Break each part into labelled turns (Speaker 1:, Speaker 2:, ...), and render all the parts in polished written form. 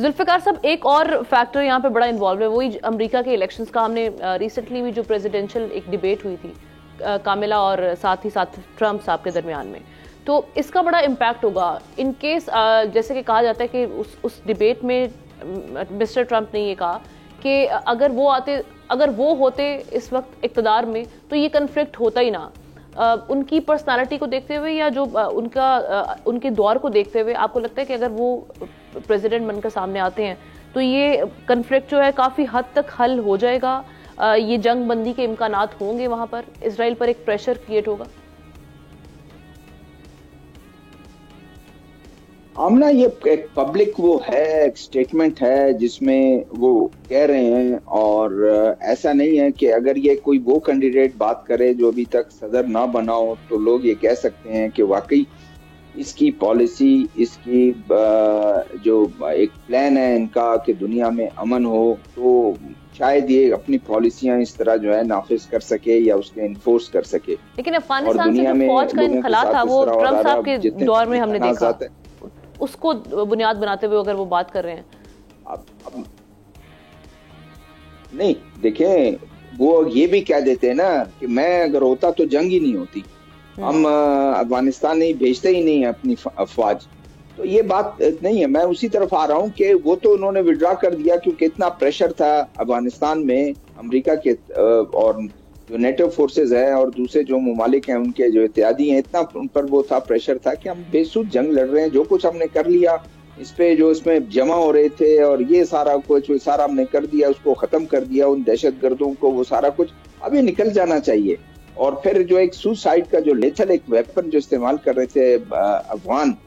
Speaker 1: जुल्फिकार साहब, एक और फैक्टर यहाँ पे बड़ा इन्वॉल्व है, वही अमेरिका के इलेक्शंस का। हमने रिसेंटली भी जो प्रेसिडेंशियल एक डिबेट हुई थी कामिला और साथ ही साथ ट्रम्प साहब के दरमियान में, तो इसका बड़ा इम्पैक्ट होगा इन केस, जैसे कि कहा जाता है कि उस डिबेट में मिस्टर ट्रम्प ने ये कहा कि अगर वो होते इस वक्त इक़्तिदार में तो ये कन्फ्लिक्ट होता ही ना। उनकी पर्सनालिटी को देखते हुए या जो उनके दौर को देखते हुए आपको लगता है कि अगर वो प्रेसिडेंट बनकर सामने आते हैं तो ये कन्फ्लिक्ट जो है काफ़ी हद तक हल हो जाएगा, ये जंग बंदी के इम्कानात होंगे, वहां पर इजराइल पर एक प्रेशर क्रिएट होगा?
Speaker 2: आमना, ये एक पब्लिक वो है, एक स्टेटमेंट है जिसमें वो कह रहे हैं, और ऐसा नहीं है कि अगर ये कोई वो कैंडिडेट बात करे जो अभी तक सदर ना बना हो तो लोग ये कह सकते हैं कि वाकई इसकी पॉलिसी, इसकी जो एक प्लान है इनका कि दुनिया में अमन हो, तो शायद ये अपनी पॉलिसियां इस तरह जो है नाफिज कर सके या उसके इन्फोर्स कर सके।
Speaker 1: लेकिन अफगानिस्तान से जो फौज का इनखला था वो ट्रम्प साहब के दौर में हमने देखा, उसको बुनियाद बनाते हुए अगर वो बात कर रहे हैं।
Speaker 2: अब नहीं, देखें, वो ये भी कह देते हैं ना कि मैं अगर होता तो जंग ही नहीं होती, हम अफगानिस्तान नहीं भेजते ही नहीं है अपनी अफवाज। तो ये बात नहीं है। मैं उसी तरफ आ रहा हूँ कि वो तो उन्होंने विड्रॉ कर दिया क्योंकि इतना प्रेशर था अफगानिस्तान में अमेरिका के और जो नेटो फोर्सेस है और दूसरे जो ममालिक हैं उनके जो इत्यादी हैं, इतना उन पर वो था, प्रेशर था कि हम बेसुध जंग लड़ रहे हैं, जो कुछ हमने कर लिया इस पे, जो इसमें जमा हो रहे थे और ये सारा कुछ सारा हमने कर दिया, उसको खत्म कर दिया, उन दहशतगर्दों को, वो सारा कुछ अभी निकल जाना चाहिए। और फिर जो एक सुसाइड का जो लेथल एक वेपन जो इस्तेमाल कर रहे थे अफगान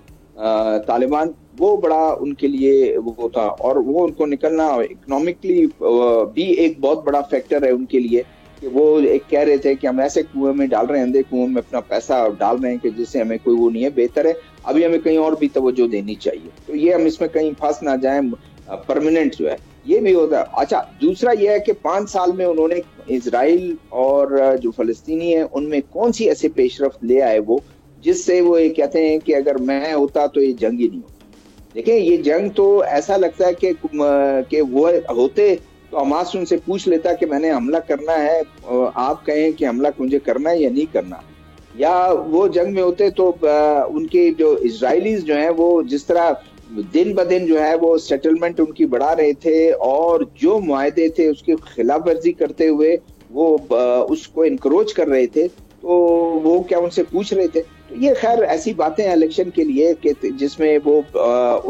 Speaker 2: तालिबान, वो बड़ा उनके लिए वो था, और वो उनको निकलना इकोनॉमिकली भी एक बहुत बड़ा फैक्टर है उनके लिए कि वो एक कह रहे थे कि हम ऐसे कुएं में डाल रहे हैं, अंधे कुएं में अपना पैसा डाल रहे हैं कि जिससे हमें कोई वो नहीं है, बेहतर है अभी हमें कहीं और भी तवज्जो देनी चाहिए, तो ये हम इसमें कहीं फंस ना जाए, परमानेंट जो है ये भी होता है। अच्छा, दूसरा ये है कि 5 साल में उन्होंने इजराइल और जो फलस्तीनी है उनमें कौन सी ऐसे पेशरफ्त ले आए वो, जिससे वो ये कहते हैं कि अगर मैं होता तो ये जंग ही नहीं होती। देखिए, ये जंग तो ऐसा लगता है कि वो होते तो हमास उनसे पूछ लेता कि मैंने हमला करना है, आप कहें कि हमला मुझे करना है या नहीं करना, या वो जंग में होते तो उनके जो इजराइलीज जो हैं वो जिस तरह दिन ब दिन जो है वो सेटलमेंट उनकी बढ़ा रहे थे और जो मुआहदे थे उसकी खिलाफ वर्जी करते हुए वो उसको इनकरोच कर रहे थे, तो वो क्या उनसे पूछ रहे थे? तो ये खैर ऐसी बातें हैं इलेक्शन के लिए कि जिसमें वो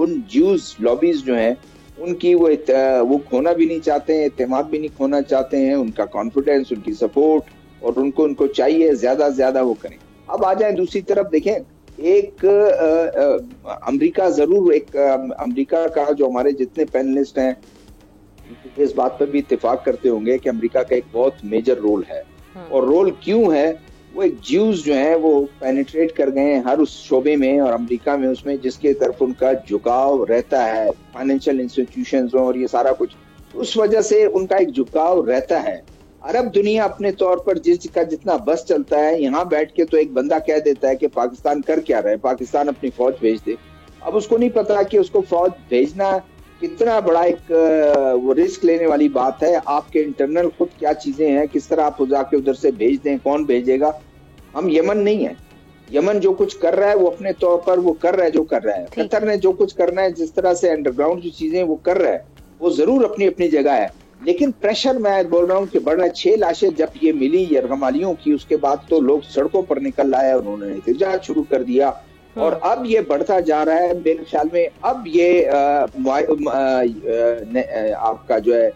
Speaker 2: उन ज्यूज लॉबीज जो हैं उनकी वो खोना भी नहीं चाहते हैं, एतमाद भी नहीं खोना चाहते हैं, उनका कॉन्फिडेंस, उनकी सपोर्ट, और उनको चाहिए ज्यादा से ज्यादा वो करें। अब आ जाए दूसरी तरफ, देखें, एक अमेरिका जरूर, एक अमेरिका का जो हमारे जितने पैनलिस्ट हैं इस बात पर भी इत्तेफाक करते होंगे कि अमेरिका का एक बहुत मेजर रोल है। और रोल क्यों है? वो एक ज्यूज जो है वो पेनिट्रेट कर गए हैं हर उस शोबे में और अमेरिका में, उसमें जिसके तरफ उनका झुकाव रहता है, फाइनेंशियल इंस्टीट्यूशंस और ये सारा कुछ, उस वजह से उनका एक झुकाव रहता है। अरब दुनिया अपने तौर पर जिसका जितना बस चलता है, यहाँ बैठ के तो एक बंदा कह देता है कि पाकिस्तान कर क्या रहा है, पाकिस्तान अपनी फौज भेज दे। अब उसको नहीं पता कि उसको फौज भेजना कितना बड़ा एक वो रिस्क लेने वाली बात है। आपके इंटरनल खुद क्या चीजें हैं, किस तरह आप जाके उधर से भेज दें, कौन भेजेगा? हम यमन नहीं है, यमन जो कुछ कर रहा है वो अपने तौर पर वो कर रहा है जो कर रहा है। कतर ने जो कुछ करना है, जिस तरह से अंडरग्राउंड जो चीजें वो कर रहा है, वो जरूर अपनी अपनी जगह है, लेकिन प्रेशर मैं बोल रहा हूँ कि बढ़ रहा है। 6 लाशें जब ये मिली यरगमालियों की, उसके बाद तो लोग सड़कों पर निकल आए, उन्होंने एहतजाज शुरू कर दिया और अब ये बढ़ता जा रहा है। मेरे ख्याल में अब ये आपका जो है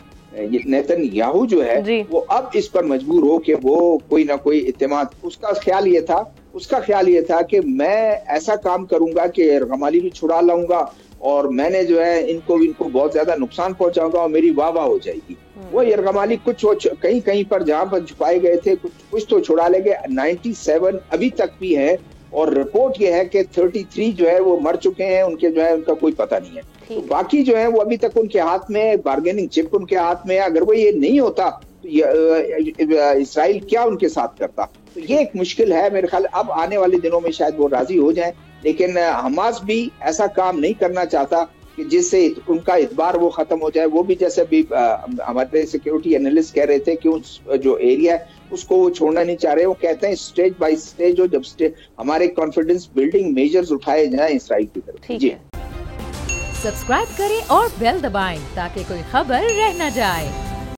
Speaker 2: नेतन्याहू जो है वो अब इस पर मजबूर हो कि वो कोई ना कोई इत्तेमाद, उसका ख्याल ये था कि मैं ऐसा काम करूंगा कि यरगमाली भी छुड़ा लाऊंगा और मैंने जो है इनको बहुत ज्यादा नुकसान पहुंचाऊंगा और मेरी वाह हो जाएगी। वो यरगमाली कुछ कहीं कहीं पर जहां पर छुपाए गए थे कुछ तो छुड़ा लेंगे। 97 अभी तक भी है और रिपोर्ट ये है कि 33 जो है वो मर चुके हैं, उनके जो है उनका कोई पता नहीं है। तो बाकी जो है वो अभी तक उनके हाथ में, बार्गेनिंग चिप उनके हाथ में है। अगर वो ये नहीं होता तो इसराइल क्या उनके साथ करता? तो ये एक मुश्किल है मेरे ख्याल। अब आने वाले दिनों में शायद वो राजी हो जाए, लेकिन हमास भी ऐसा काम नहीं करना चाहता कि जिससे उनका इतबार वो खत्म हो जाए। वो भी जैसे अभी हमारे सिक्योरिटी एनालिस्ट कह रहे थे कि उस जो एरिया है उसको वो छोड़ना नहीं चाह रहे। वो कहते हैं स्टेज बाय स्टेज हो, जब हमारे कॉन्फिडेंस बिल्डिंग मेजर्स उठाए जाए इसराइल की तरफ। जी
Speaker 3: सब्सक्राइब करें और बेल दबाएं ताकि कोई खबर रह न जाए।